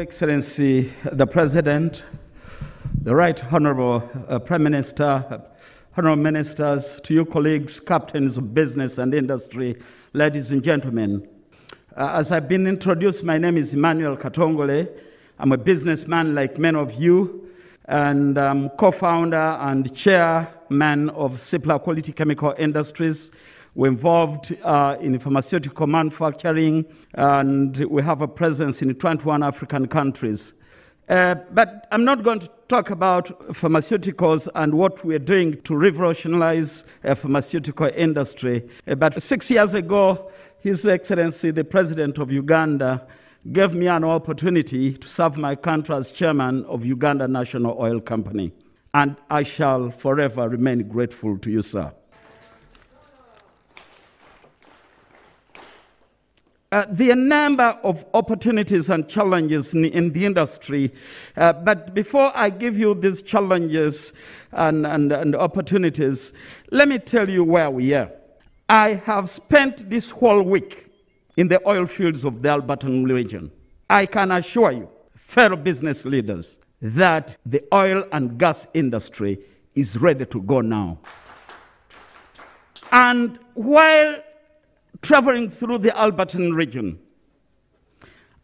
Excellency, the President, the Right Honorable Prime Minister, Honorable Ministers, to you colleagues, captains of business and industry, ladies and gentlemen. As I've been introduced, my name is Emmanuel Katongole. I'm a businessman like many of you, and I'm co-founder and chairman of Cipla Quality Chemical Industries. We're involved in pharmaceutical manufacturing, and we have a presence in 21 African countries. But I'm not going to talk about pharmaceuticals and what we're doing to revolutionize the pharmaceutical industry. But 6 years ago, His Excellency, the President of Uganda, gave me an opportunity to serve my country as chairman of Uganda National Oil Company. And I shall forever remain grateful to you, sir. There are a number of opportunities and challenges in the industry, but before I give you these challenges and opportunities, let me tell you where we are. I have spent this whole week in the oil fields of the Alberton region. I can assure you, fellow business leaders, that the oil and gas industry is ready to go now. And while traveling through the Alberton region,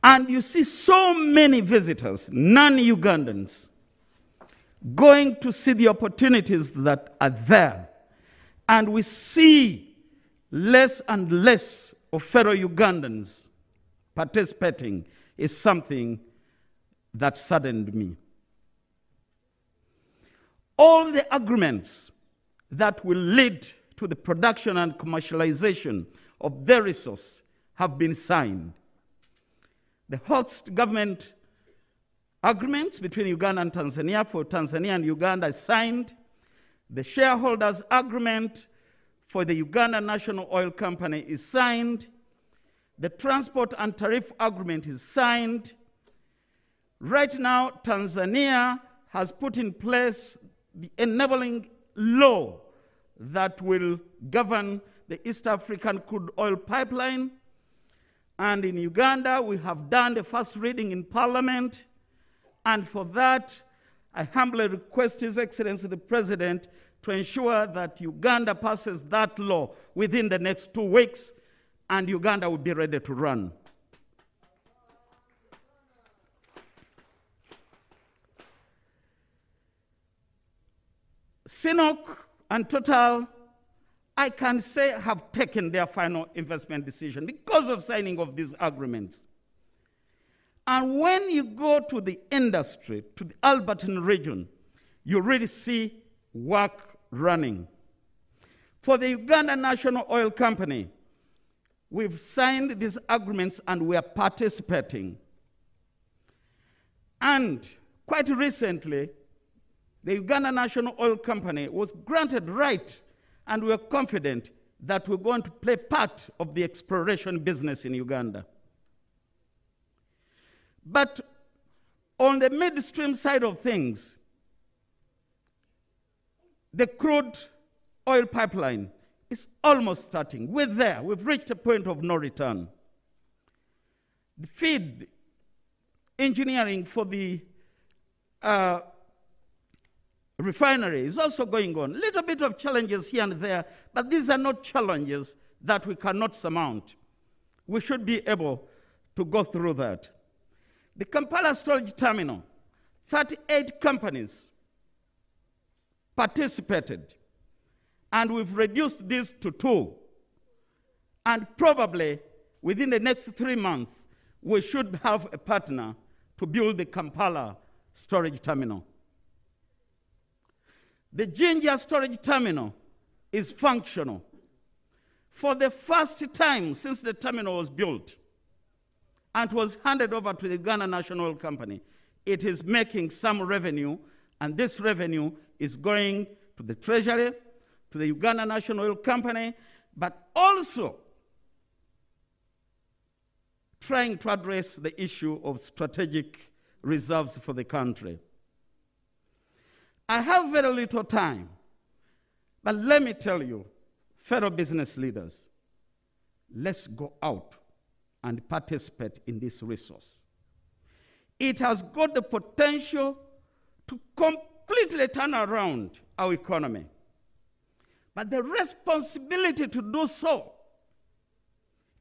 and you see so many visitors, non-Ugandans, going to see the opportunities that are there, and we see less and less of fellow Ugandans participating, is something that saddened me. All the agreements that will lead to the production and commercialization of their resource have been signed. The host government agreements between Uganda and Tanzania for Tanzania and Uganda is signed. The shareholders agreement for the Uganda National Oil Company is signed. The transport and tariff agreement is signed. Right now, Tanzania has put in place the enabling law that will govern the East African crude oil pipeline. And in Uganda, we have done the first reading in Parliament. And for that, I humbly request His Excellency the President to ensure that Uganda passes that law within the next 2 weeks, and Uganda will be ready to run. CNOOC and Total, I can say, have taken their final investment decision because of signing of these agreements. And when you go to the industry, to the Alberton region, you really see work running. For the Uganda National Oil Company, we've signed these agreements and we are participating. And quite recently, the Uganda National Oil Company was granted right, and we're confident that we're going to play part of the exploration business in Uganda. But on the midstream side of things, the crude oil pipeline is almost starting. We're there. We've reached a point of no return. The feed engineering for the refinery is also going on. A little bit of challenges here and there, but these are not challenges that we cannot surmount. We should be able to go through that. The Kampala storage terminal, 38 companies participated, and we've reduced this to 2. And probably within the next 3 months, we should have a partner to build the Kampala storage terminal. The Jinja storage terminal is functional. For the first time since the terminal was built and was handed over to the Uganda National Oil Company, it is making some revenue, and this revenue is going to the Treasury, to the Uganda National Oil Company, but also trying to address the issue of strategic reserves for the country. I have very little time, but let me tell you, fellow business leaders, let's go out and participate in this resource. it has got the potential to completely turn around our economy. But the responsibility to do so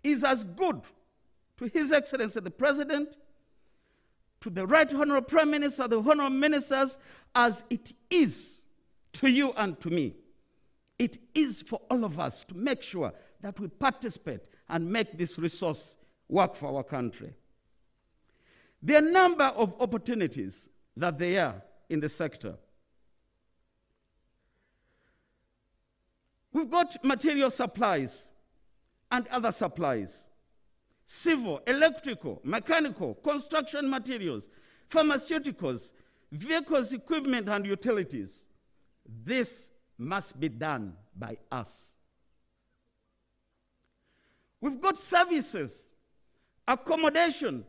is as good to His Excellency the President, to the Right Honorable Prime Minister, the Honorable Ministers, as it is to you and to me. It is for all of us to make sure that we participate and make this resource work for our country. There are a number of opportunities that there are in the sector. We've got material supplies and other supplies, civil, electrical, mechanical, construction materials, pharmaceuticals, vehicles, equipment, and utilities. This must be done by us. We've got services, accommodation,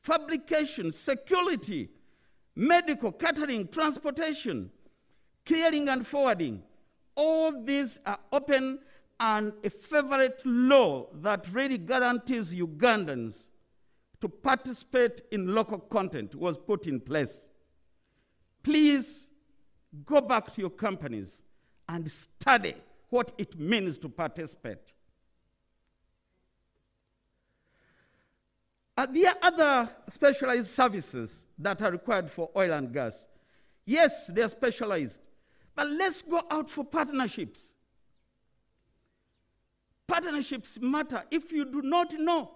fabrication, security, medical, catering, transportation, clearing and forwarding. All these are open, and a favorite law that really guarantees Ugandans to participate in local content was put in place. Please go back to your companies and study what it means to participate. There are other specialized services that are required for oil and gas. Yes, they are specialized, but let's go out for partnerships. Partnerships matter. If you do not know,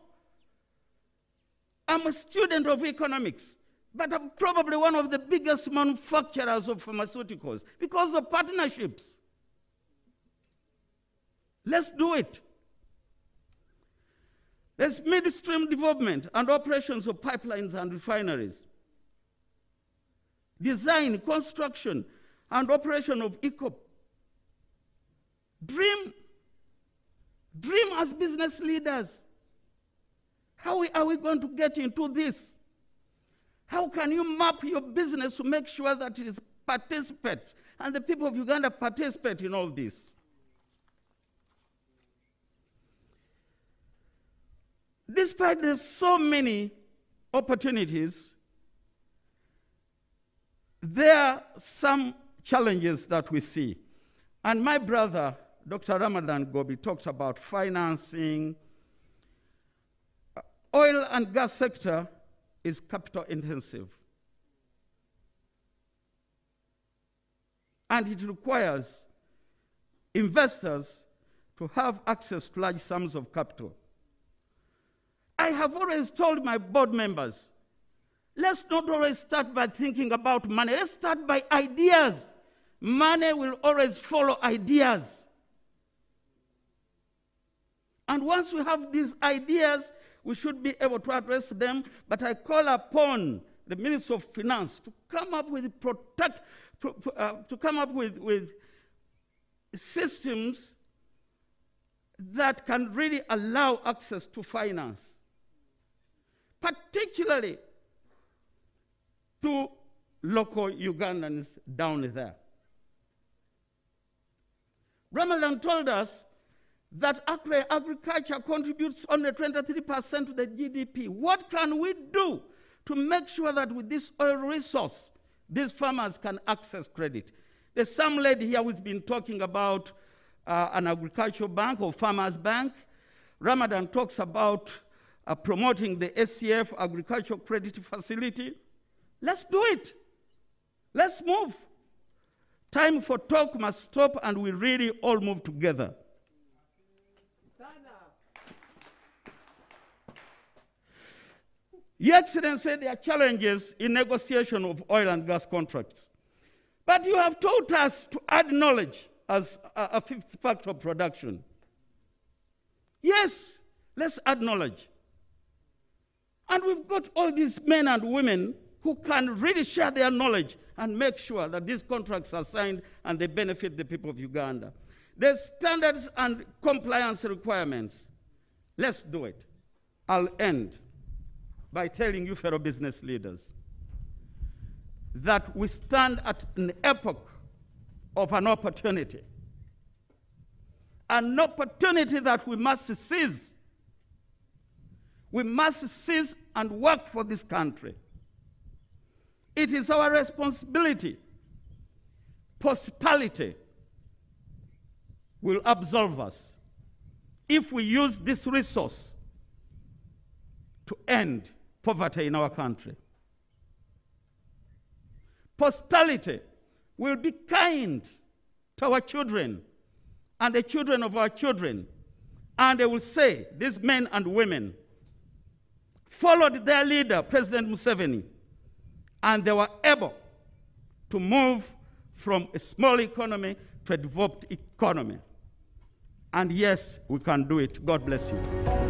I'm a student of economics, but I'm probably one of the biggest manufacturers of pharmaceuticals because of partnerships. Let's do it. There's midstream development and operations of pipelines and refineries. Design, construction, and operation of ECOP. Dream as business leaders. How are we going to get into this? How can you map your business to make sure that it participates and the people of Uganda participate in all this? Despite there's so many opportunities, there are some challenges that we see. And my brother, Dr. Ramadan Gobi, talked about financing. Oil and gas sector is capital intensive. And it requires investors to have access to large sums of capital. I have always told my board members, let's not always start by thinking about money. Let's start by ideas. Money will always follow ideas. And once we have these ideas, we should be able to address them. But I call upon the Minister of Finance to come up with with systems that can really allow access to finance, particularly to local Ugandans down there. Ramadan told us that agriculture contributes only 23% to the GDP. What can we do to make sure that with this oil resource, these farmers can access credit? There's some lady here who's been talking about an agricultural bank or farmers bank. Ramadan talks about promoting the SCF agricultural credit facility. Let's do it. Let's move. Time for talk must stop, and we really all move together. Your Excellency, there are challenges in negotiation of oil and gas contracts. But you have taught us to add knowledge as a fifth factor of production. Yes, let's add knowledge. And we've got all these men and women who can really share their knowledge and make sure that these contracts are signed and they benefit the people of Uganda. There's standards and compliance requirements. Let's do it. I'll end by telling you, fellow business leaders, that we stand at an epoch of an opportunity that we must seize. We must seize and work for this country. It is our responsibility. Posterity will absolve us if we use this resource to end poverty in our country. Posterity will be kind to our children and the children of our children, and they will say, these men and women followed their leader, President Museveni, and they were able to move from a small economy to a developed economy. And yes, we can do it. God bless you.